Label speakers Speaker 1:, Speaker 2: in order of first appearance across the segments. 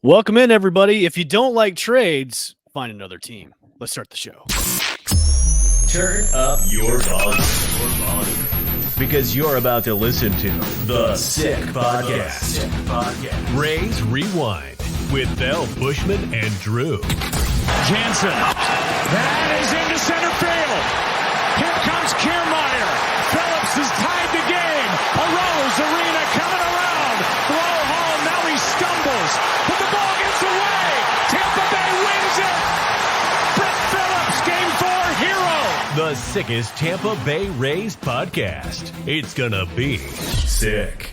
Speaker 1: Welcome in, everybody. If you don't like trades, find another team. Let's start the show.
Speaker 2: Turn up your volume. Because you're about to listen to The Sick Podcast. Raise Rewind with Buschman and Drew.
Speaker 3: Jansen. That is into center field. Here comes Kiermaier. Phillips is tied the game. Arose Arena coming around. Throw home. Now he stumbles. But the ball gets away. Tampa Bay wins it. Brett Phillips, Game 4 hero.
Speaker 2: The sickest Tampa Bay Rays podcast. It's gonna be sick.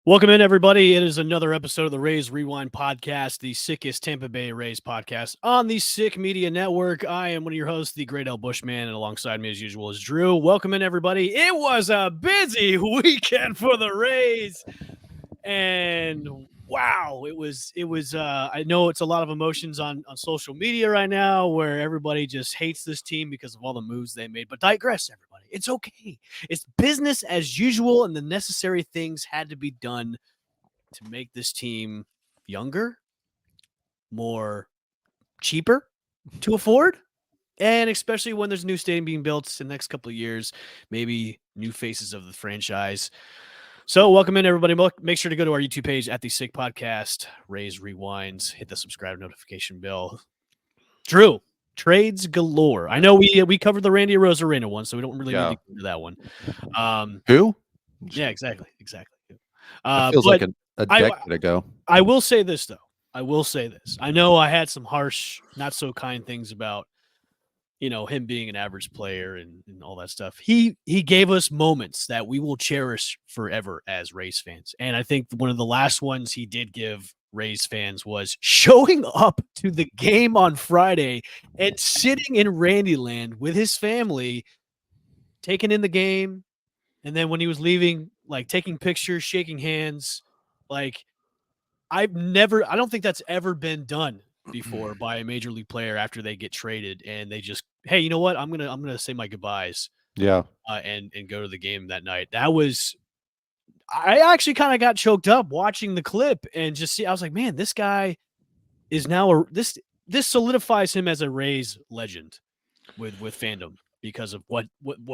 Speaker 1: Welcome in, everybody. It is another episode of the Rays Rewind podcast, the sickest Tampa Bay Rays podcast on the Sick Media Network. I am one of your hosts, the great Buschman, and alongside me, as usual, is Drew. Welcome in, everybody. It was a busy weekend for the Rays, and wow, it was. I know it's a lot of emotions on social media right now, where everybody just hates this team because of all the moves they made. But digress, everybody. It's okay. It's business as usual, and the necessary things had to be done to make this team younger, more cheaper to afford, and especially when there's a new stadium being built in the next couple of years, maybe new faces of the franchise. So welcome in, everybody. Make sure to go to our YouTube page at the Sick Podcast, Rays Rewinds, hit the subscribe notification bell. Drew, trades galore. I know we covered the Randy Arozarena one, so we don't really need to get into that one.
Speaker 4: Who?
Speaker 1: Yeah, exactly.
Speaker 4: It feels like a decade ago.
Speaker 1: I will say this, though. I know I had some harsh, not so kind things about, him being an average player and all that stuff. He gave us moments that we will cherish forever as Rays fans. And I think one of the last ones he did give Rays fans was showing up to the game on Friday and sitting in Randyland with his family, taking in the game. And then when he was leaving, like taking pictures, shaking hands, like I don't think that's ever been done before by a major league player after they get traded and they just, hey, you know what? I'm gonna say my goodbyes.
Speaker 4: Yeah. And
Speaker 1: go to the game that night. I actually kind of got choked up watching the clip and I was like, man, this guy is now this solidifies him as a Rays legend with fandom because of what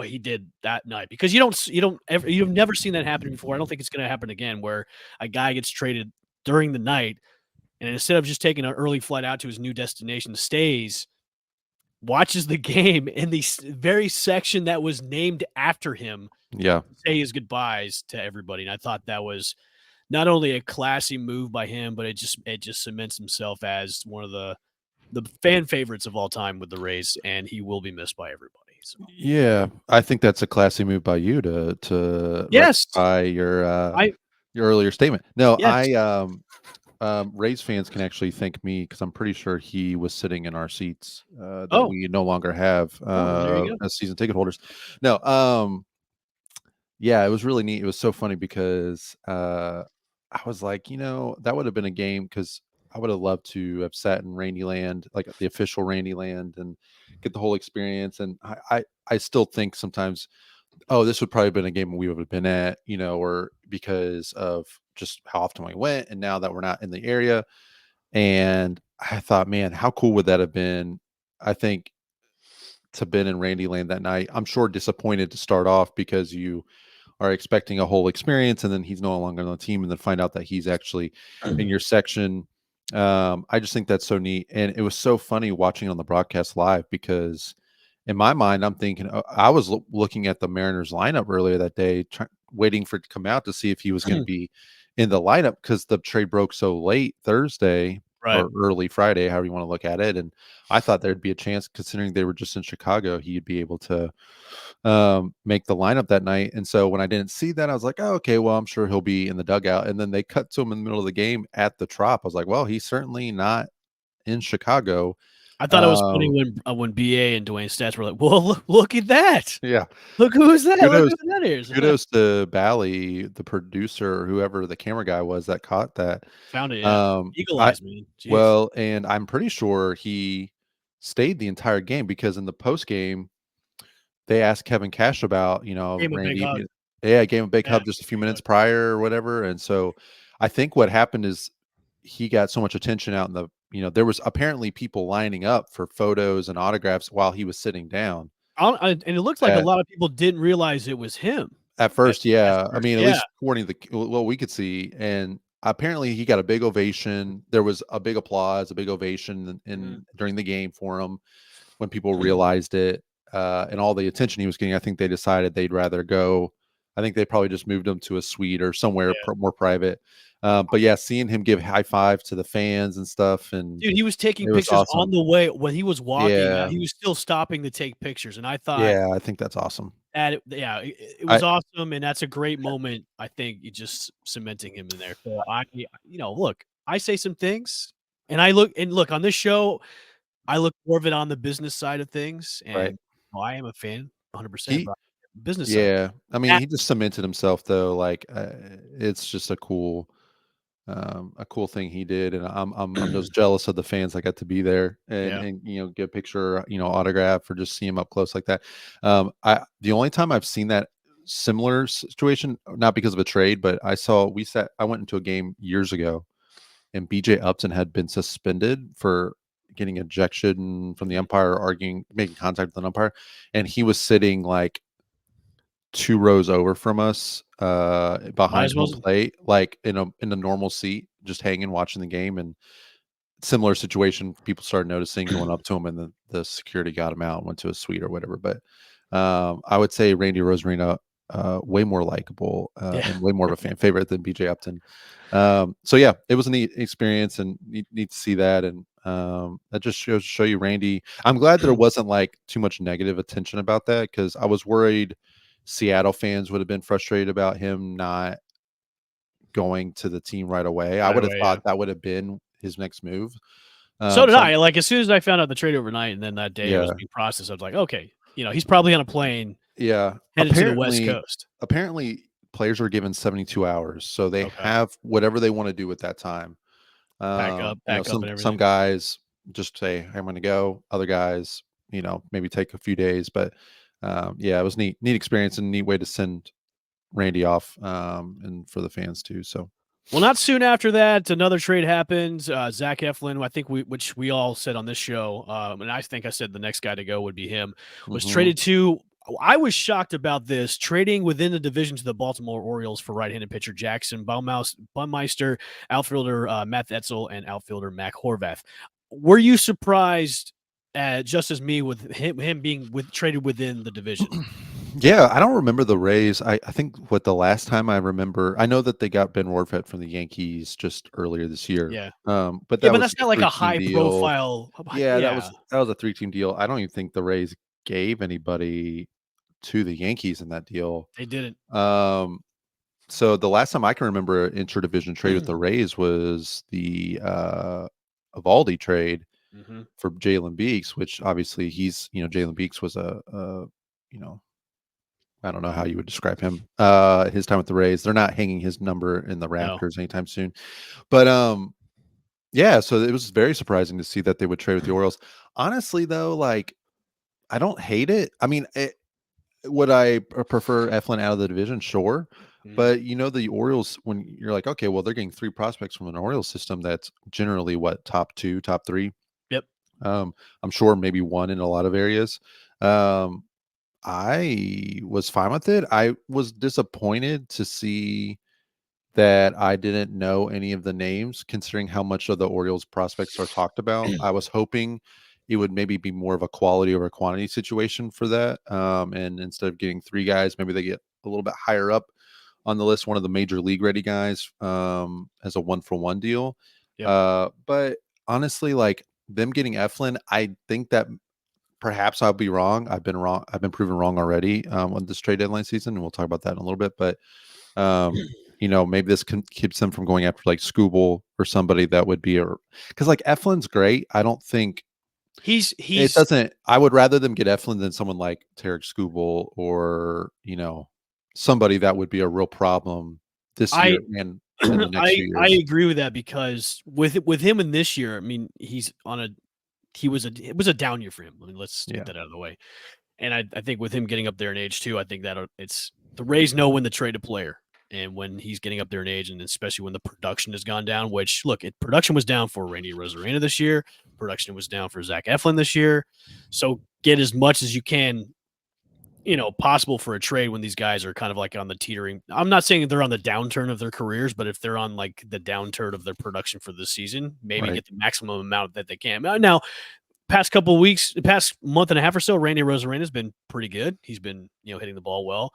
Speaker 1: he did that night. Because you've never seen that happen before. I don't think it's going to happen again, where a guy gets traded during the night and instead of just taking an early flight out to his new destination, stays, watches the game in the very section that was named after him.
Speaker 4: Yeah.
Speaker 1: Say his goodbyes to everybody. And I thought that was not only a classy move by him, but it just cements himself as one of the fan favorites of all time with the Rays, and he will be missed by everybody. So.
Speaker 4: Yeah, I think that's a classy move by you to
Speaker 1: rectify
Speaker 4: your earlier statement. No,
Speaker 1: yes.
Speaker 4: Rays fans can actually thank me because I'm pretty sure he was sitting in our seats that we no longer have as season ticket holders. No, yeah, it was really neat. It was so funny because I was like, that would have been a game because I would have loved to have sat in Randyland, like the official Randyland, and get the whole experience. And I still think sometimes, this would probably have been a game we would have been at, or because of just how often we went. And now that we're not in the area, and I thought, man, how cool would that have been? I think to been in Randyland that night. I'm sure disappointed to start off because you are expecting a whole experience, and then he's no longer on the team, and then find out that he's actually in your section. I just think that's so neat, and it was so funny watching it on the broadcast live because in my mind, I'm thinking I was looking at the Mariners lineup earlier that day, waiting for it to come out to see if he was going to be in the lineup because the trade broke so late Thursday.
Speaker 1: Right.
Speaker 4: Or early Friday, however you want to look at it. And I thought there'd be a chance, considering they were just in Chicago, he'd be able to make the lineup that night. And so when I didn't see that, I was like, oh, okay, well, I'm sure he'll be in the dugout. And then they cut to him in the middle of the game at the Trop. I was like, well, he's certainly not in Chicago.
Speaker 1: I thought it was funny when BA and Dwayne Stats were like, well, look at that.
Speaker 4: Yeah.
Speaker 1: Look who's that.
Speaker 4: Kudos,
Speaker 1: look who that is.
Speaker 4: Kudos to Bally, the producer, or whoever the camera guy was that caught that.
Speaker 1: Found it, yeah. Eagle eyes, man. Jeez.
Speaker 4: Well, and I'm pretty sure he stayed the entire game because in the post game, they asked Kevin Cash about, Randy. Yeah, gave him a big hug just a few minutes prior or whatever. And so I think what happened is he got so much attention out in the, there was apparently people lining up for photos and autographs while he was sitting down.
Speaker 1: And it looked like a lot of people didn't realize it was him.
Speaker 4: At first, yeah. I
Speaker 1: First,
Speaker 4: mean, at
Speaker 1: yeah.
Speaker 4: least according to what we could see, and apparently he got a big ovation. There was a big applause, a big ovation during the game for him when people realized it, and all the attention he was getting. I think they decided they'd rather go. I think they probably just moved him to a suite or somewhere more private. But yeah, seeing him give high five to the fans and stuff, and
Speaker 1: dude, he was taking
Speaker 4: it was
Speaker 1: pictures on
Speaker 4: awesome.
Speaker 1: the way when he was walking.
Speaker 4: Yeah,
Speaker 1: He was still stopping to take pictures, and I thought,
Speaker 4: yeah, I think that's awesome.
Speaker 1: that it was awesome, and that's a great moment. I think you just cementing him in there. So look, I say some things, and look on this show. I look more of it on the business side of things,
Speaker 4: Right.
Speaker 1: and I am a fan, 100%.
Speaker 4: He
Speaker 1: But business side,
Speaker 4: Yeah, I mean, he just cemented himself though. Like, it's just a cool thing he did, and I'm just jealous of the fans that got to be there and
Speaker 1: yeah,
Speaker 4: get a picture, autograph, or just see him up close like that. The only time I've seen that similar situation, not because of a trade, but I went into a game years ago, and BJ Upton had been suspended for getting ejection from the umpire, making contact with an umpire, and he was sitting like 2 rows over from us,
Speaker 1: might
Speaker 4: behind
Speaker 1: as well.
Speaker 4: home plate, like in a normal seat, just hanging, watching the game. And similar situation, people started noticing, going up to him, and the security got him out and went to a suite or whatever. But I would say Randy Rosarina, way more likable,
Speaker 1: Yeah.
Speaker 4: and way more of a fan favorite than BJ Upton. So yeah, it was a neat experience, and neat to see that. And that just show you Randy. I'm glad there wasn't like too much negative attention about that, because I was worried Seattle fans would have been frustrated about him not going to the team right away. I
Speaker 1: Right
Speaker 4: would have
Speaker 1: away, yeah.
Speaker 4: thought that would have been his next move.
Speaker 1: So did
Speaker 4: So
Speaker 1: I. Like, as soon as I found out the trade overnight and then that day it was
Speaker 4: yeah,
Speaker 1: being processed, I was like, "Okay, he's probably on a plane
Speaker 4: yeah.
Speaker 1: headed to the West Coast."
Speaker 4: Apparently, players are given 72 hours, so they
Speaker 1: Okay.
Speaker 4: have whatever they want to do with that time.
Speaker 1: Pack up and
Speaker 4: Some
Speaker 1: everything.
Speaker 4: guys just say, "Hey, I'm going to go." Other guys, maybe take a few days. But yeah, it was neat experience, and neat way to send Randy off, and for the fans too. So
Speaker 1: Well, not soon after that, another trade happened. Zach Eflin, I think which we all said on this show, and I think I said the next guy to go would be him, was
Speaker 4: mhm.
Speaker 1: traded to. I was shocked about this trading within the division to the Baltimore Orioles for right-handed pitcher Jackson Bumeister, outfielder Matt Etzel, and outfielder Mac Horvath. Were you surprised, just as me, with him being traded within the division?
Speaker 4: Yeah, I don't remember the Rays. I think what the last time I remember, I know that they got Ben Warfet from the Yankees just earlier this year.
Speaker 1: Yeah,
Speaker 4: But
Speaker 1: yeah,
Speaker 4: that
Speaker 1: but
Speaker 4: was
Speaker 1: that's
Speaker 4: like
Speaker 1: not
Speaker 4: a
Speaker 1: like a
Speaker 4: 3-team deal.
Speaker 1: high-profile.
Speaker 4: Yeah, that
Speaker 1: Yeah,
Speaker 4: was that was a 3-team deal. I don't even think the Rays gave anybody to the Yankees in that deal.
Speaker 1: they didn't.
Speaker 4: Um, so the last time I can remember an interdivision trade with the Rays was the Evaldi trade
Speaker 1: hmm
Speaker 4: for Jalen Beeks, which obviously Jalen Beeks was you know, I don't know how you would describe him. His time with the Rays. They're not hanging his number in the
Speaker 1: No.
Speaker 4: Raptors anytime soon. But yeah, so it was very surprising to see that they would trade with the Orioles. Honestly, though, like, I don't hate it. I mean, would I prefer Eflin out of the division? Sure.
Speaker 1: Mhm.
Speaker 4: But the Orioles, when you're like, okay, well, they're getting 3 prospects from an Orioles system that's generally what, top 2, top 3.
Speaker 1: Yep.
Speaker 4: I'm sure maybe 1 in a lot of areas. Um, I was fine with it. I was disappointed to see that I didn't know any of the names, considering how much of the Orioles prospects are talked about. I was hoping it would maybe be more of a quality over quantity situation for that. And instead of getting 3 guys, maybe they get a little bit higher up on the list, one of the major league ready guys, as a 1-for-1 deal.
Speaker 1: Yep.
Speaker 4: But honestly, like, them getting Eflin, I think that perhaps I'll be wrong. I've been wrong. I've been proven wrong already, on this trade deadline season, and we'll talk about that in a little bit. But maybe this keeps them from going after like Scooble or somebody that would be because like Eflin's great. I don't think it
Speaker 1: He's
Speaker 4: doesn't. I would rather them get Eflin than someone like Tarek Scooble, or somebody that would be a real problem this year
Speaker 1: I
Speaker 4: and in the next few
Speaker 1: I
Speaker 4: years.
Speaker 1: agree with that, because with him in this year, I mean, it was a down year for him. I mean, let's get
Speaker 4: Yeah.
Speaker 1: that out of the way. And I think with him getting up there in age too, I think that it's the Rays know when to trade a player. And when he's getting up there in age, and especially when the production has gone down, which look, production was down for Randy Rosarena this year. Production was down for Zach Eflin this year. So get as much as you can, possible for a trade when these guys are kind of like on the teetering. I'm not saying they're on the downturn of their careers, but if they're on like the downturn of their production for the season, maybe get the maximum amount that they can. Now, past couple of weeks, past month and a half or so, Randy Rosarena has been pretty good. He's been, hitting the ball well.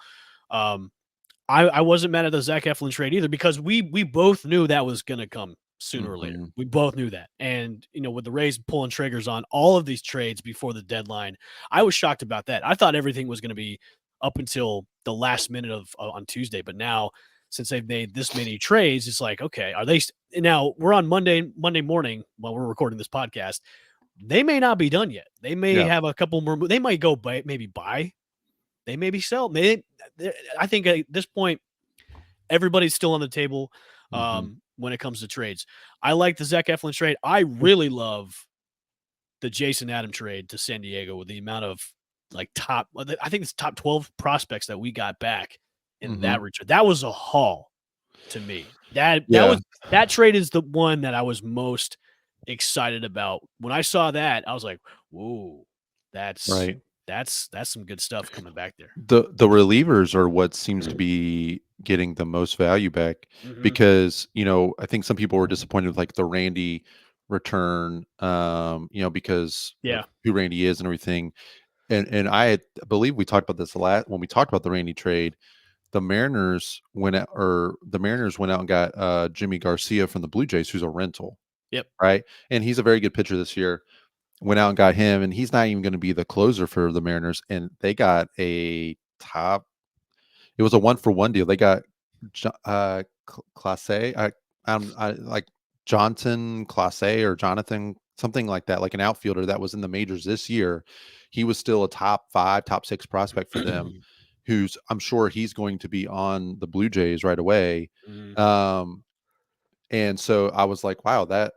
Speaker 1: I wasn't mad at the Zach Eflin trade either because we both knew that was going to come sooner or later. We both knew that. And, with the Rays pulling triggers on all of these trades before the deadline, I was shocked about that. I thought everything was going to be up until the last minute of on Tuesday. But now, since they've made this many trades, it's like, okay, are they now we're on Monday morning while we're recording this podcast. They may not be done yet. They may have a couple more. They might go maybe buy. They maybe sell. I think at this point, everybody's still on the table when it comes to trades. I like the Zach Eflin trade. I really love the Jason Adam trade to San Diego with the amount of I think it's top 12 prospects that we got back in that return. That was a haul to me. That trade is the one that I was most excited about. When I saw that, I was like, whoa, that's right. That's some good stuff coming back there.
Speaker 4: The relievers are what seems to be getting the most value back because, I think some people were disappointed with like the Randy return, because of who Randy is and everything. And I believe we talked about this when we talked about the Randy trade. The Mariners went out and got Jimmy Garcia from the Blue Jays, who's a rental.
Speaker 1: Yep.
Speaker 4: Right. And he's a very good pitcher this year. Went out and got him, and he's not even going to be the closer for the Mariners. And they got it was a 1-for-1 deal. They got Clase, I like Johnson Clase or Jonathan, something like that, like an outfielder that was in the majors this year. He was still a top 5, top 6 prospect for them, who's I'm sure he's going to be on the Blue Jays right away. And so I was like, wow, that,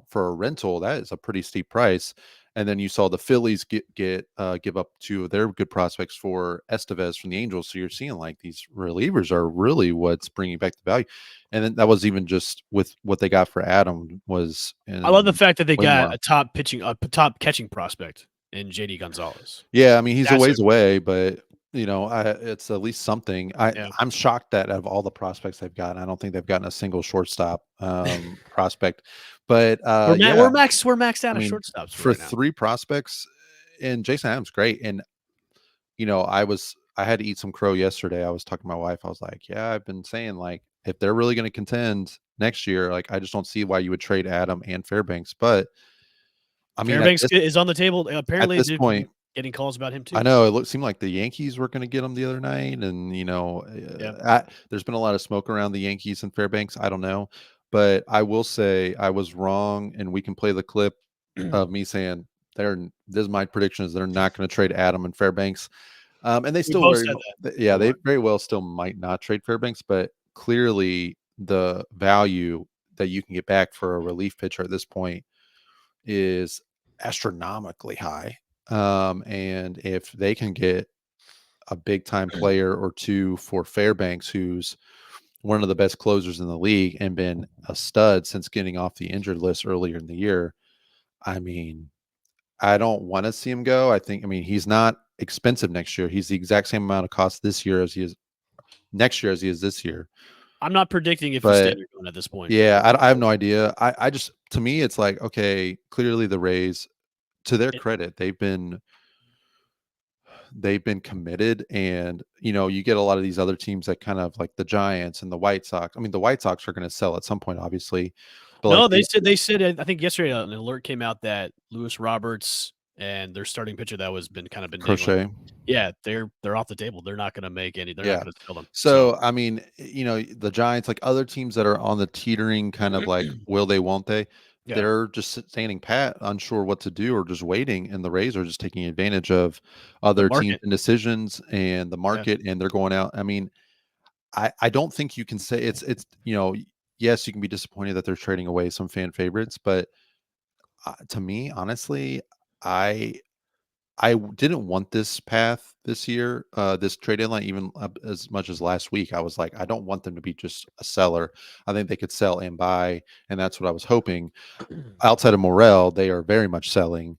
Speaker 4: for a rental, that is a pretty steep price. And then you saw the Phillies give up 2 of their good prospects for Estevez from the Angels. So you're seeing like these relievers are really what's bringing back the value. And then that was even just with what they got for Adam was.
Speaker 1: I love the fact that they got a top catching prospect in JD Gonzalez.
Speaker 4: Yeah, I mean he's a ways away, but it's at least something. I'm shocked that out of all the prospects they've gotten, I don't think they've gotten a single shortstop prospect. But
Speaker 1: we're maxed out of shortstops
Speaker 4: for right 3 prospects, and Jason Adams great. And I had to eat some crow yesterday. I was talking to my wife. I was like, yeah, I've been saying like if they're really going to contend next year, like I just don't see why you would trade Adam and Fairbanks. But I mean,
Speaker 1: Fairbanks is on the table. Apparently,
Speaker 4: at this point,
Speaker 1: getting calls about him too.
Speaker 4: I know it seemed like the Yankees were going to get him the other night, and there's been a lot of smoke around the Yankees and Fairbanks. I don't know, but I will say I was wrong, and we can play the clip of me saying this is my prediction is they're not going to trade Adam and Fairbanks, and they still they very well still might not trade Fairbanks, but clearly the value that you can get back for a relief pitcher at this point is astronomically high. And if they can get a big time player or 2 for Fairbanks, who's one of the best closers in the league and been a stud since getting off the injured list earlier in the year, I mean, I don't want to see him go. I mean, he's not expensive next year. He's the exact same amount of cost this year as he is next year as he is this year.
Speaker 1: I'm not predicting if he's standing going at this point.
Speaker 4: Yeah, I have no idea. I just, to me, it's like, okay, clearly the Rays, to their credit, they've been committed, and you get a lot of these other teams that kind of like the Giants and the White Sox. I mean, the White Sox are going to sell at some point, obviously.
Speaker 1: But no, they said I think yesterday an alert came out that Lewis Roberts and their starting pitcher that was been
Speaker 4: Crochet.
Speaker 1: They're off the table. They're not going to make any. They're not going to sell them.
Speaker 4: So I mean, the Giants, like other teams that are on the teetering kind of like will they, won't they? Yeah. They're just standing pat, unsure what to do, or just waiting. And the Rays are just taking advantage of other teams' indecisions and the market, and they're going out. I mean, I don't think you can say it's yes, you can be disappointed that they're trading away some fan favorites, but to me, honestly, I I didn't want this path this year, this trade deadline, even as much as last week. I was like, I don't want them to be just a seller. I think they could sell and buy, and that's what I was hoping. Outside of Morel, they are very much selling,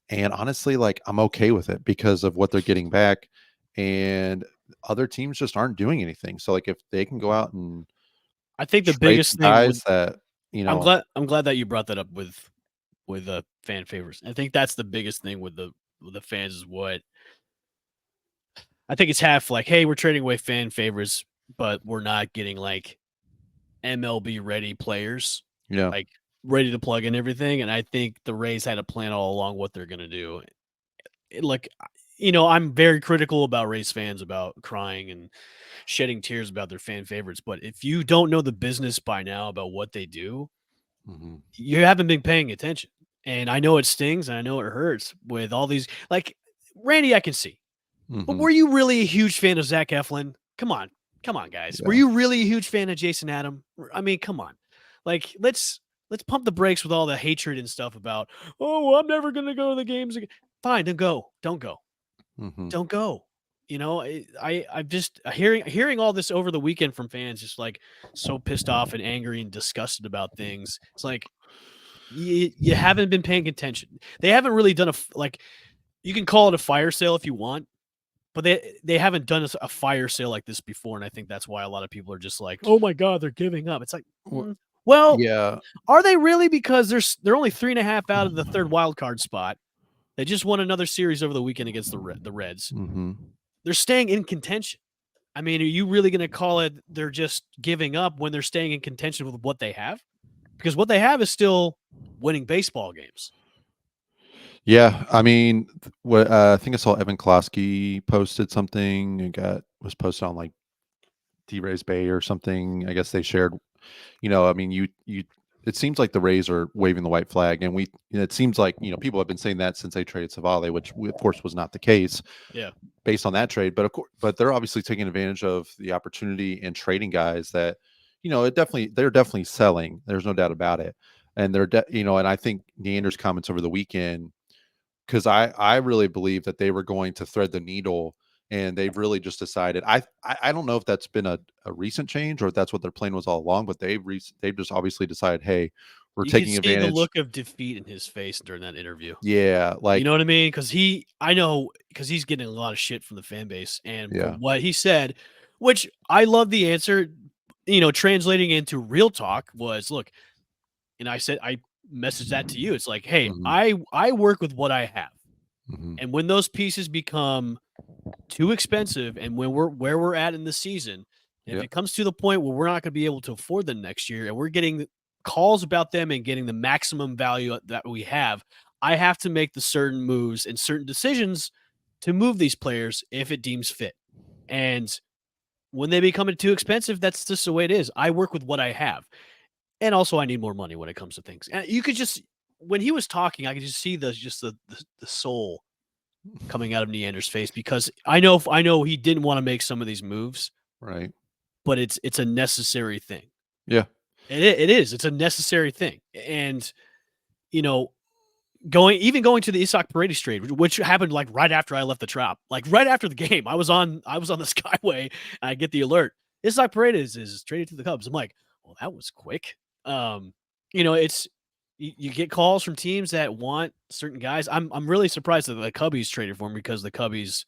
Speaker 4: and honestly, like I'm okay with it because of what they're getting back, and other teams just aren't doing anything. So, like, if they can go out and
Speaker 1: I think the
Speaker 4: trade
Speaker 1: biggest
Speaker 4: some
Speaker 1: thing
Speaker 4: guys
Speaker 1: with
Speaker 4: that
Speaker 1: I'm glad that you brought that up with fan favors. I think that's the biggest thing with the fans is what I think it's half like, hey, we're trading away fan favors, but we're not getting like MLB ready players,
Speaker 4: yeah.
Speaker 1: like ready to plug in everything. And I think the Rays had a plan all along what they're gonna do. Like, I'm very critical about Rays fans about crying and shedding tears about their fan favorites. But if you don't know the business by now about what they do,
Speaker 4: Hmm.
Speaker 1: you haven't been paying attention. And I know it stings and I know it hurts with all these like Randy, I can see. But
Speaker 4: Hmm.
Speaker 1: were you really a huge fan of Zach Eflin? Come on. Come on, guys. Were
Speaker 4: Yeah.
Speaker 1: you really a huge fan of Jason Adam? I mean, come on. Like, let's pump the brakes with all the hatred and stuff about, oh, I'm never gonna go to the games again. Fine, then go. Don't go.
Speaker 4: Hmm.
Speaker 1: Don't go. I'm just hearing all this over the weekend from fans, just like so pissed off and angry and disgusted about things. It's like you haven't been paying attention. They haven't really done like you can call it a fire sale if you want, but they haven't done a fire sale like this before, and I think that's why a lot of people are just like, "Oh my god, they're giving up." It's like, well,
Speaker 4: Yeah.
Speaker 1: are they really? Because they're only 3.5 out of the third wild card spot. They just won another series over the weekend against the Reds.
Speaker 4: Hmm.
Speaker 1: They're staying in contention. I mean, are you really going to call it they're just giving up when they're staying in contention with what they have? Because what they have is still winning baseball games.
Speaker 4: Yeah, I mean, what I think I saw Evan Klosky posted something and was posted on like D-Rays Bay or something. I guess they shared. I mean, you. It seems like the Rays are waving the white flag, and it seems like people have been saying that since they traded Savale, which of course was not the case
Speaker 1: Yeah.
Speaker 4: based on that trade. But of course, they're obviously taking advantage of the opportunity and trading guys that they're definitely selling. There's no doubt about it, and and I think Neander's comments over the weekend, because I really believe that they were going to thread the needle, and they've really just decided. I don't know if that's been a recent change or if that's what their plan was all along, but they've just obviously decided, hey, we're
Speaker 1: You could
Speaker 4: taking
Speaker 1: see the
Speaker 4: advantage.
Speaker 1: look of defeat in his face during that interview.
Speaker 4: Yeah,
Speaker 1: You
Speaker 4: like
Speaker 1: know what I mean? Because he's getting a lot of shit from the fan base, and
Speaker 4: yeah,
Speaker 1: from what he said, which I love the answer. Translating into real talk was, look, and I messaged that to you. It's like, hey,
Speaker 4: hmm,
Speaker 1: I work with what I have,
Speaker 4: hmm,
Speaker 1: and when those pieces become too expensive, and when we're where we're at in the season, and if
Speaker 4: yeah,
Speaker 1: it comes to the point where we're not going to be able to afford them next year, and we're getting calls about them and getting the maximum value that we have, I have to make the certain moves and certain decisions to move these players if it deems fit. And when they become too expensive, that's just the way it is. I work with what I have. And also I need more money when it comes to things. And you could just when he was talking, I could just see the soul coming out of Neander's face because I know he didn't want to make some of these moves,
Speaker 4: right,
Speaker 1: but it's a necessary thing.
Speaker 4: yeah,
Speaker 1: It is. It's a necessary thing. And you know, going to the Isak Paredes trade, which happened like right after I left the Trop, like right after the game. I was on the Skyway and I get the alert. Isak Paredes is traded to the Cubs. I'm like, well, that was quick. It's you get calls from teams that want certain guys. I'm really surprised that the Cubbies traded for him because the Cubbies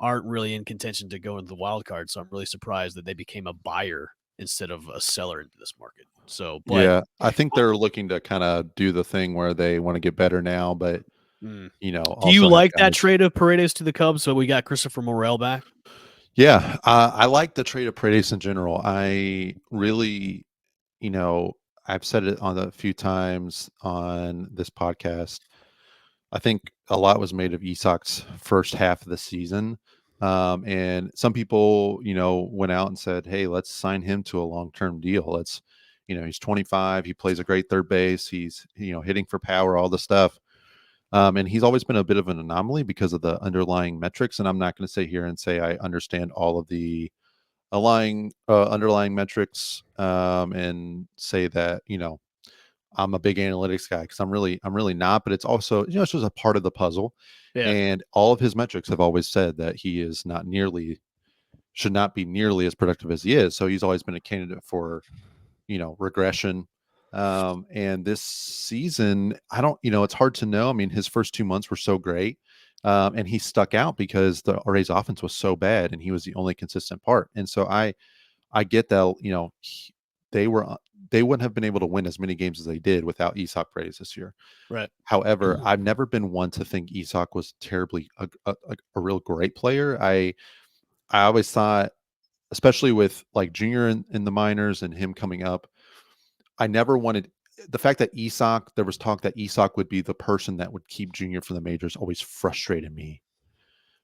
Speaker 1: aren't really in contention to go into the wild card. So I'm really surprised that they became a buyer instead of a seller into this market. So, but
Speaker 4: yeah. I think they're looking to kind of do the thing where they want to get better now, but
Speaker 1: mm. Do you
Speaker 4: also have
Speaker 1: like that
Speaker 4: guys.
Speaker 1: trade of Paredes to the Cubs? So we got Christopher Morel back.
Speaker 4: Yeah, I like the trade of Paredes in general. I really, you know, I've said it on a few times on this podcast. I think a lot was made of Isak's first half of the season. And some people, went out and said, hey, let's sign him to a long term deal. He's 25. He plays a great third base. He's, hitting for power, all the stuff. And he's always been a bit of an anomaly because of the underlying metrics. And I'm not going to sit here and say I understand all of the underlying metrics, and say that, I'm a big analytics guy because I'm really not, but it's also, it's just a part of the puzzle.
Speaker 1: Yeah.
Speaker 4: And all of his metrics have always said that he is not nearly should not be nearly as productive as he is. So he's always been a candidate for, regression. And this season, I don't, it's hard to know. I mean, his first 2 months were so great. And he stuck out because the Rays offense was so bad and he was the only consistent part. And so I get that, they were they wouldn't have been able to win as many games as they did without Isak Reyes this year.
Speaker 1: Right.
Speaker 4: However, I've never been one to think Isak was terribly a real great player. I always thought, especially with like Junior in the minors and him coming up, I never wanted the fact that there was talk that Isak would be the person that would keep Junior from the majors always frustrated me.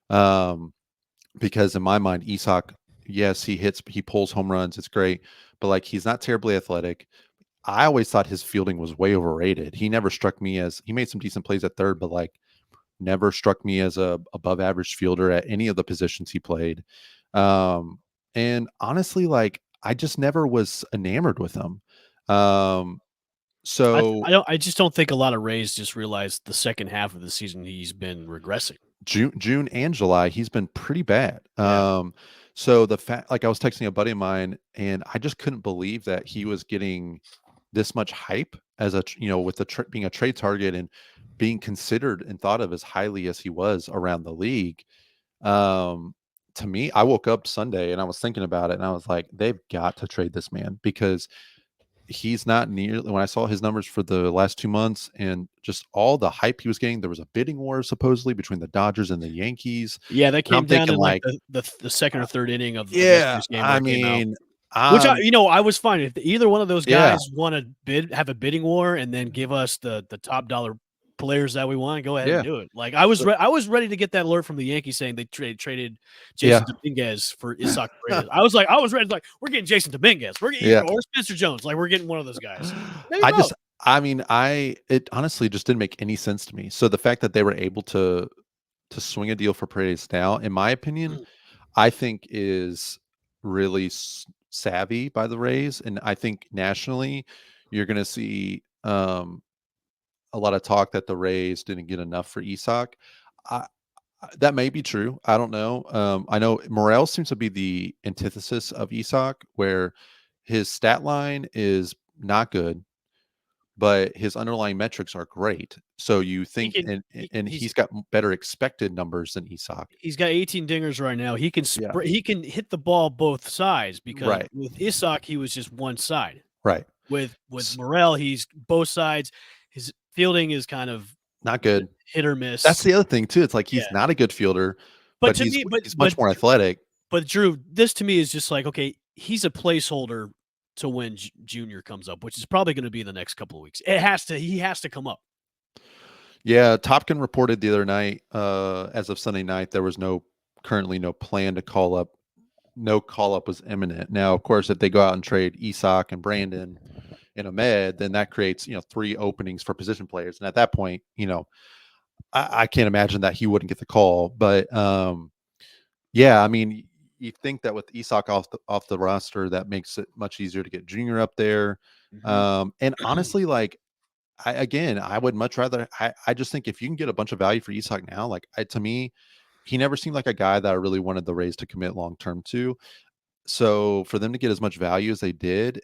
Speaker 4: Because in my mind, Isak, yes, he pulls home runs, it's great, but like he's not terribly athletic. I always thought his fielding was way overrated. He never struck me as he made some decent plays at third, but like never struck me as a above average fielder at any of the positions he played. And honestly, like I just never was enamored with him. So
Speaker 1: I just don't think a lot of Rays just realized the second half of the season he's been regressing.
Speaker 4: June and July, he's been pretty bad.
Speaker 1: Yeah.
Speaker 4: So the fact, like I was texting a buddy of mine, and I just couldn't believe that he was getting this much hype as with the being a trade target and being considered and thought of as highly as he was around the league. To me, I woke up Sunday and I was thinking about it, and I was like, they've got to trade this man because he's not nearly when I saw his numbers for the last 2 months and just all the hype he was getting. There was a bidding war supposedly between the Dodgers and the Yankees.
Speaker 1: Yeah, that
Speaker 4: And
Speaker 1: came
Speaker 4: I'm
Speaker 1: down
Speaker 4: thinking
Speaker 1: in like
Speaker 4: like,
Speaker 1: the second or third inning of
Speaker 4: yeah,
Speaker 1: yesterday's game where
Speaker 4: I
Speaker 1: it came out.
Speaker 4: mean,
Speaker 1: Which I was fine if either one of those
Speaker 4: yeah,
Speaker 1: guys want to have a bidding war and then give us the top dollar players that we want, go ahead and
Speaker 4: yeah,
Speaker 1: do it. Like I was ready to get that alert from the Yankees saying they traded
Speaker 4: yeah,
Speaker 1: Jason Dominguez for Isak Reyes. I was ready like we're getting Jason Dominguez, we're getting
Speaker 4: yeah.
Speaker 1: or Spencer Jones, like we're getting one of those guys. Maybe
Speaker 4: I
Speaker 1: both.
Speaker 4: just, I mean, it honestly just didn't make any sense to me. So the fact that they were able to swing a deal for Paredes now, in my opinion, I think is really savvy by the Rays, and I think nationally, you're going to see a lot of talk that the Rays didn't get enough for Isak. That may be true. I don't know. I know Morel seems to be the antithesis of Isak, where his stat line is not good, but his underlying metrics are great. So you think, and he's got better expected numbers than Isak.
Speaker 1: He's got 18 dingers right now. He can
Speaker 4: Yeah.
Speaker 1: he can hit the ball both sides because
Speaker 4: Right.
Speaker 1: with Isak he was just one side.
Speaker 4: Right.
Speaker 1: With Morel, he's both sides. His fielding is kind of
Speaker 4: Not good.
Speaker 1: Hit or miss.
Speaker 4: That's the other thing too. It's like he's not a good fielder, but
Speaker 1: to
Speaker 4: he's
Speaker 1: me,
Speaker 4: he's much more athletic.
Speaker 1: But Drew, this to me is just like, okay, he's a placeholder to when Junior comes up, which is probably going to be in the next couple of weeks. He has to come up.
Speaker 4: Yeah, Topkin reported the other night, as of Sunday night, there was currently no plan to call up. No call up was imminent. Now, of course, if they go out and trade Isak and Brandon and Ahmed, then that creates 3 openings for position players. And at that point, I can't imagine that he wouldn't get the call. But yeah, I mean, you think that with Isak off the roster, that makes it much easier to get Junior up there. And honestly, like I would much rather. I just think if you can get a bunch of value for Isak now, like to me, he never seemed like a guy that I really wanted the Rays to commit long term to. So for them to get as much value as they did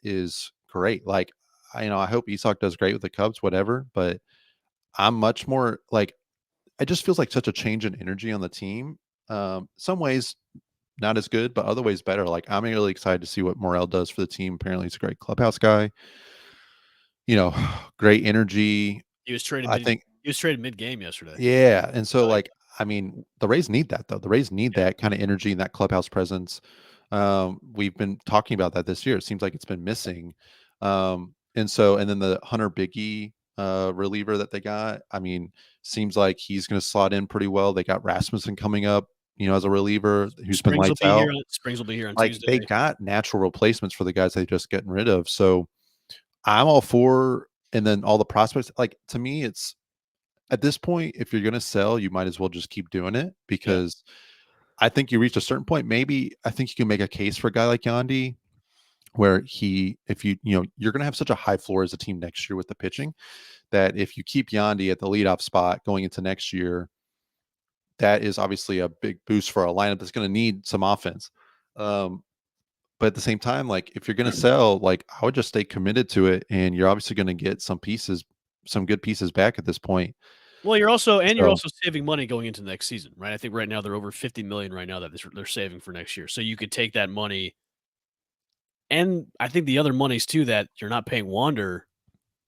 Speaker 4: is great. Like I hope Isak does great with the Cubs, whatever. But I'm much more like it just feels like such a change in energy on the team. Some ways not as good, but other ways better. Like I'm really excited to see what Morel does for the team. Apparently, he's a great clubhouse guy. Great energy.
Speaker 1: He was traded. He was traded mid game yesterday.
Speaker 4: Yeah, and so like I mean, the Rays need that though. The Rays need that kind of energy and that clubhouse presence. We've been talking about that this year. It seems like it's been missing. And then the Hunter Biggie reliever that they got, I mean, seems like he's going to slot in pretty well. They got Rasmussen coming up, as a reliever who's been lights out.
Speaker 1: Springs will be here on
Speaker 4: like
Speaker 1: Tuesday.
Speaker 4: They got natural replacements for the guys they just getting rid of. So I'm all for, and then all the prospects. Like to me, it's at this point, if you're going to sell, you might as well just keep doing it because I think you reached a certain point. Maybe I think you can make a case for a guy like Yandy, where if you're going to have such a high floor as a team next year with the pitching, that if you keep Yandy at the leadoff spot going into next year, that is obviously a big boost for a lineup that's going to need some offense. But at the same time, like if you're going to sell, like I would just stay committed to it, and you're obviously going to get some good pieces back at this point.
Speaker 1: Well, you're also saving money going into next season, right? I think right now they're over $50 million right now that they're saving for next year. So you could take that money, and I think the other monies too that you're not paying Wander,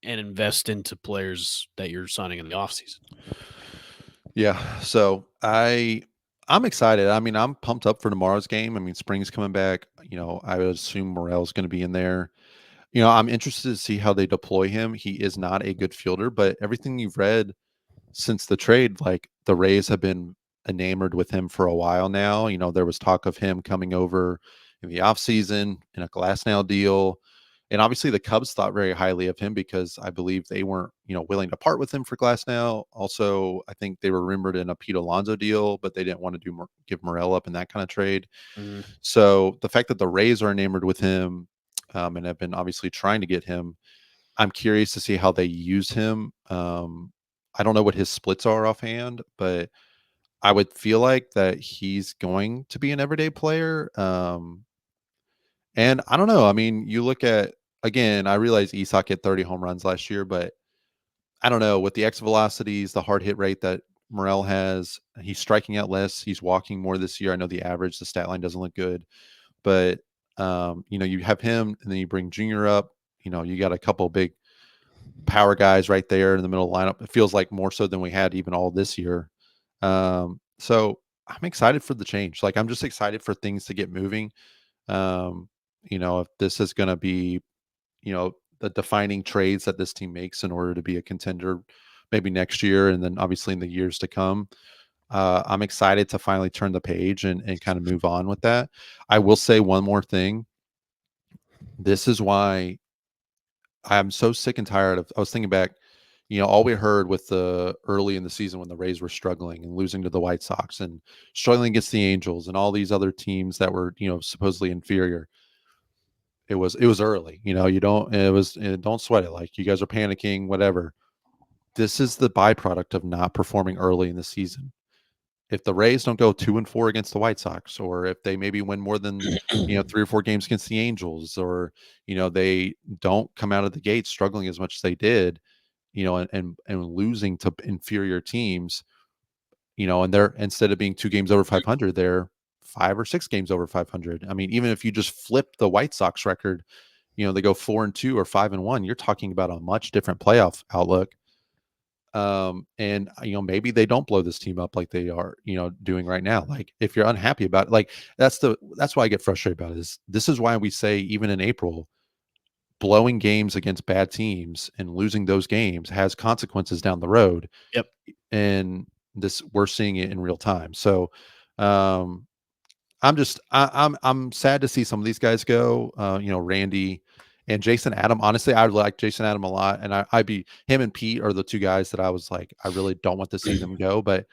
Speaker 1: and invest into players that you're signing in the offseason.
Speaker 4: Yeah, so I'm excited. I mean, I'm pumped up for tomorrow's game. I mean, spring's coming back. I would assume Morel's going to be in there. I'm interested to see how they deploy him. He is not a good fielder, but everything you've read since the trade, like the Rays have been enamored with him for a while now. There was talk of him coming over in the offseason in a Glasnow deal. And obviously the Cubs thought very highly of him because I believe they weren't, willing to part with him for Glasnow. Also, I think they were rumored in a Pete Alonso deal, but they didn't want to give Morel up in that kind of trade.
Speaker 1: Mm-hmm.
Speaker 4: So the fact that the Rays are enamored with him and have been obviously trying to get him, I'm curious to see how they use him. I don't know what his splits are offhand, but I would feel like that he's going to be an everyday player. And I don't know. I mean, you look at, again, I realize Isak hit 30 home runs last year, but I don't know, with the X velocities, the hard hit rate that Morel has, he's striking out less. He's walking more this year. I know the stat line doesn't look good, but you have him and then you bring Junior up. You got a couple big power guys right there in the middle of the lineup. It feels like more so than we had even all this year. So I'm excited for the change. Like I'm just excited for things to get moving. If this is going to be, the defining trades that this team makes in order to be a contender maybe next year and then obviously in the years to come. I'm excited to finally turn the page and kind of move on with that. I will say one more thing. This is why I'm so sick and tired of. I was thinking back, all we heard with the early in the season when the Rays were struggling and losing to the White Sox and struggling against the Angels and all these other teams that were, supposedly inferior. It was early, don't sweat it. Like you guys are panicking, whatever. This is the byproduct of not performing early in the season. If the Rays don't go 2-4 against the White Sox, or if they maybe win more than 3 or 4 games against the Angels, or they don't come out of the gate struggling as much as they did, and losing to inferior teams, and they're instead of being 2 games over 500, they're 5 or 6 games over 500. I mean, even if you just flip the White Sox record, they go 4-2 or 5-1, you're talking about a much different playoff outlook. And maybe they don't blow this team up like they are, doing right now. Like if you're unhappy about it, like that's why I get frustrated about it. This is why we say even in April, blowing games against bad teams and losing those games has consequences down the road.
Speaker 1: Yep.
Speaker 4: And we're seeing it in real time. So I'm sad to see some of these guys go. Randy and Jason Adam. Honestly, I like Jason Adam a lot, and him and Pete are the 2 guys that I was like, I really don't want to see them go. But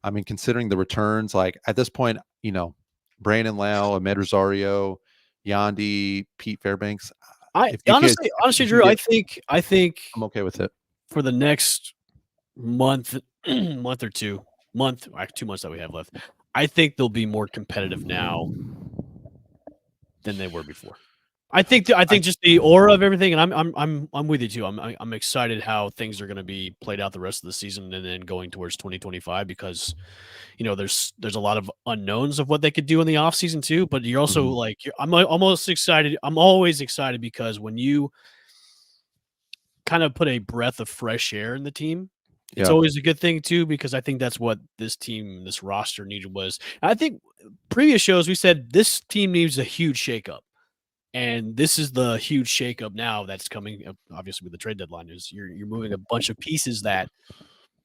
Speaker 4: I mean, considering the returns, like at this point, Brandon Lau, Ahmed Rosario, Yandy, Pete Fairbanks.
Speaker 1: Honestly, Drew, I think
Speaker 4: I'm okay with it
Speaker 1: for the next month or 2 months that we have left. I think they'll be more competitive now than they were before. I think just the aura of everything, and I'm with you too. I'm excited how things are going to be played out the rest of the season and then going towards 2025 because there's a lot of unknowns of what they could do in the offseason too. But you're also like I'm almost excited. I'm always excited because when you kind of put a breath of fresh air in the team, it's always a good thing too, because I think that's what this team, this roster needed was. I think previous shows we said this team needs a huge shakeup. And this is the huge shakeup now that's coming. Obviously, with the trade deadline, is you're moving a bunch of pieces that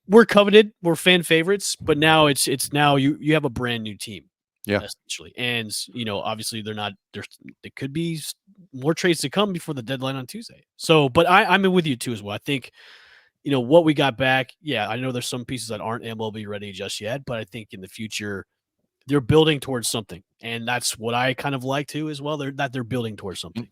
Speaker 1: were coveted, were fan favorites, but now it's now you have a brand new team, essentially. And obviously they're not there. There could be more trades to come before the deadline on Tuesday. So, but I'm with you too as well. I think what we got back. Yeah, I know there's some pieces that aren't MLB ready just yet, but I think in the future they're building towards something, and that's what I kind of like too as well. They're building towards something.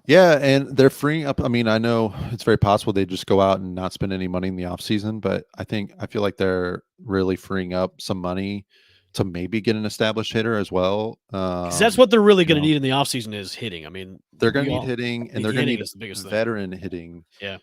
Speaker 4: Yeah, and they're freeing up. I mean, I know it's very possible they just go out and not spend any money in the offseason, but I feel like they're really freeing up some money to maybe get an established hitter as well.
Speaker 1: Because that's what they're really
Speaker 4: You
Speaker 1: going to
Speaker 4: know,
Speaker 1: need in the offseason is hitting. I mean,
Speaker 4: they're going to need hitting, and they're going to
Speaker 1: hitting
Speaker 4: need
Speaker 1: is the biggest thing.
Speaker 4: veteran hitting.
Speaker 1: Yeah.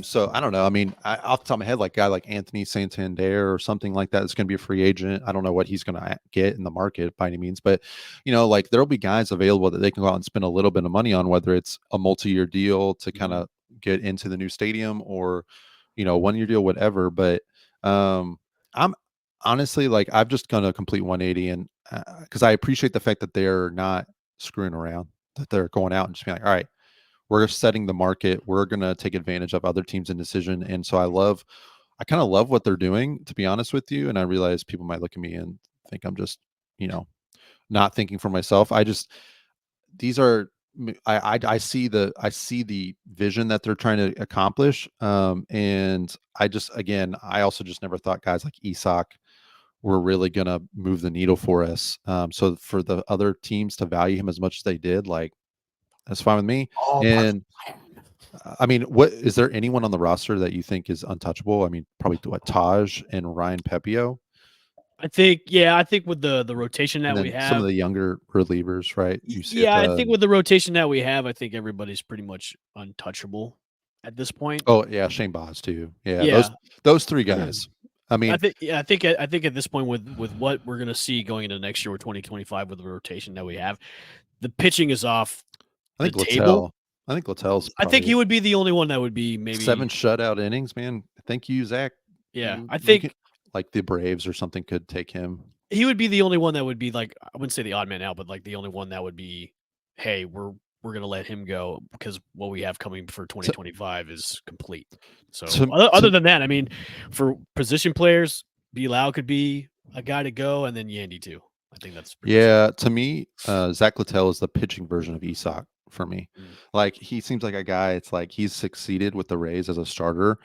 Speaker 4: So I don't know. I mean, off the top of my head, like a guy like Anthony Santander or something like that is going to be a free agent. I don't know what he's going to get in the market by any means, but like there'll be guys available that they can go out and spend a little bit of money on, whether it's a multi-year deal to kind of get into the new stadium or 1-year deal, whatever. But I'm honestly like I've just gone a complete 180, and because I appreciate the fact that they're not screwing around, that they're going out and just being like, all right, we're setting the market. We're going to take advantage of other teams' indecision. And so I kind of love what they're doing, to be honest with you. And I realize people might look at me and think I'm just, not thinking for myself. These are, I see the vision that they're trying to accomplish. And I also just never thought guys like Isak were really going to move the needle for us. So for the other teams to value him as much as they did, like, that's fine with me. And I mean, what is there anyone on the roster that you think is untouchable? I mean, probably Taj and Ryan Pepio.
Speaker 1: I think with the rotation that we have,
Speaker 4: some of the younger relievers, right?
Speaker 1: I think with the rotation that we have, I think everybody's pretty much untouchable at this point.
Speaker 4: Oh yeah, Shane Boz too. Yeah. Those three guys. I mean,
Speaker 1: I think at this point with what we're gonna see going into next year with 2025 with the rotation that we have, the pitching is off.
Speaker 4: I think Littell. I think
Speaker 1: he would be the only one that would be maybe
Speaker 4: 7 shutout innings, man. Thank you, Zach.
Speaker 1: Yeah, I think
Speaker 4: like the Braves or something could take him.
Speaker 1: He would be the only one that would be like, I wouldn't say the odd man out, but like the only one that would be, hey, we're gonna let him go because what we have coming for 2025 is complete. So other than that, I mean, for position players, Bilal could be a guy to go, and then Yandy too. I think that's
Speaker 4: to me, Zach Littell is the pitching version of Isak for me. Like he seems like a guy. It's like he's succeeded with the Rays as a starter,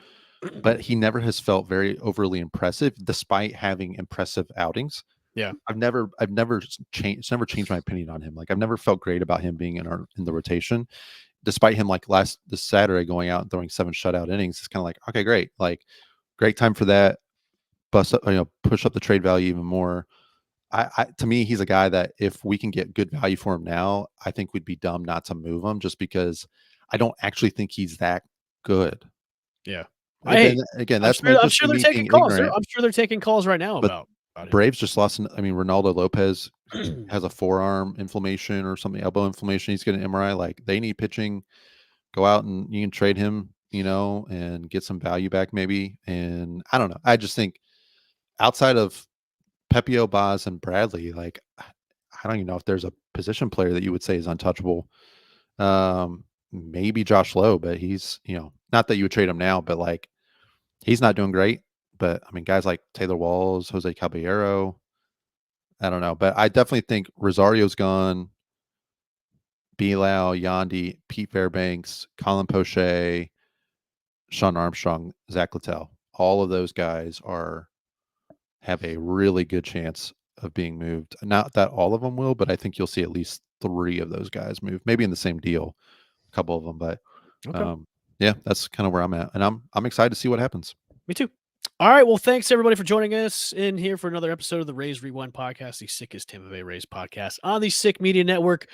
Speaker 4: but he never has felt very overly impressive, despite having impressive outings.
Speaker 1: Yeah,
Speaker 4: I've never changed my opinion on him. Like I've never felt great about him being in the rotation, despite him like this Saturday going out and throwing 7 shutout innings. It's kind of like, okay, great, like great time for that. Push up the trade value even more. To me, he's a guy that if we can get good value for him now, I think we'd be dumb not to move him, just because I don't actually think he's that good.
Speaker 1: Yeah.
Speaker 4: Again, I'm
Speaker 1: sure they're taking calls. I'm sure they're taking calls right now about it.
Speaker 4: Braves just lost. I mean, Ronaldo Lopez has a forearm inflammation or something, elbow inflammation. He's getting an MRI. Like they need pitching. Go out and you can trade him, and get some value back maybe. And I don't know. I just think outside of Pepio, Boz, and Bradley, like I don't even know if there's a position player that you would say is untouchable. Maybe Josh Lowe, but he's, not that you would trade him now, but like he's not doing great. But I mean, guys like Taylor Walls, Jose Caballero, I don't know. But I definitely think Rosario's gone. Bilal, Yandy, Pete Fairbanks, Colin Poche, Sean Armstrong, Zach Littell. All of those guys have a really good chance of being moved. Not that all of them will, but I think you'll see at least 3 of those guys move, maybe in the same deal, a couple of them. But yeah, that's kind of where I'm at, and I'm excited to see what happens.
Speaker 1: Me too. All right, well, thanks everybody for joining us in here for another episode of the Rays Rewind podcast, the sickest Tampa Bay Rays podcast on the Sick Media Network.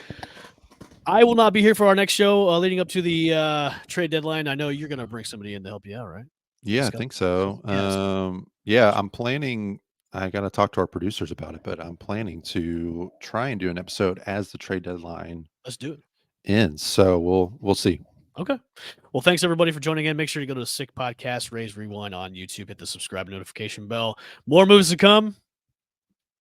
Speaker 1: I will not be here for our next show leading up to the trade deadline. I know you're going to bring somebody in to help you out, right?
Speaker 4: Yeah, I think so. I'm planning. I got to talk to our producers about it, but I'm planning to try and do an episode as the trade deadline.
Speaker 1: Let's do it.
Speaker 4: Ends. So we'll see.
Speaker 1: Okay. Well, thanks everybody for joining in. Make sure you go to the Sick Podcast, Rays Rewind on YouTube, hit the subscribe notification bell. More moves to come.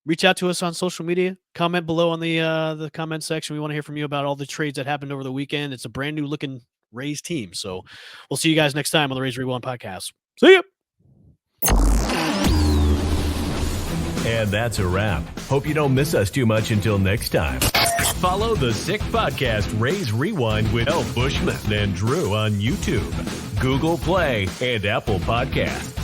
Speaker 1: Reach out to us on social media. Comment below on the comment section. We want to hear from you about all the trades that happened over the weekend. It's a brand new looking Rays team. So we'll see you guys next time on the Rays Rewind podcast. See ya.
Speaker 2: And that's a wrap. Hope you don't miss us too much until next time. Follow the Sick Podcast Rays Rewind with Buschman and Drew on YouTube, Google Play, and Apple Podcasts.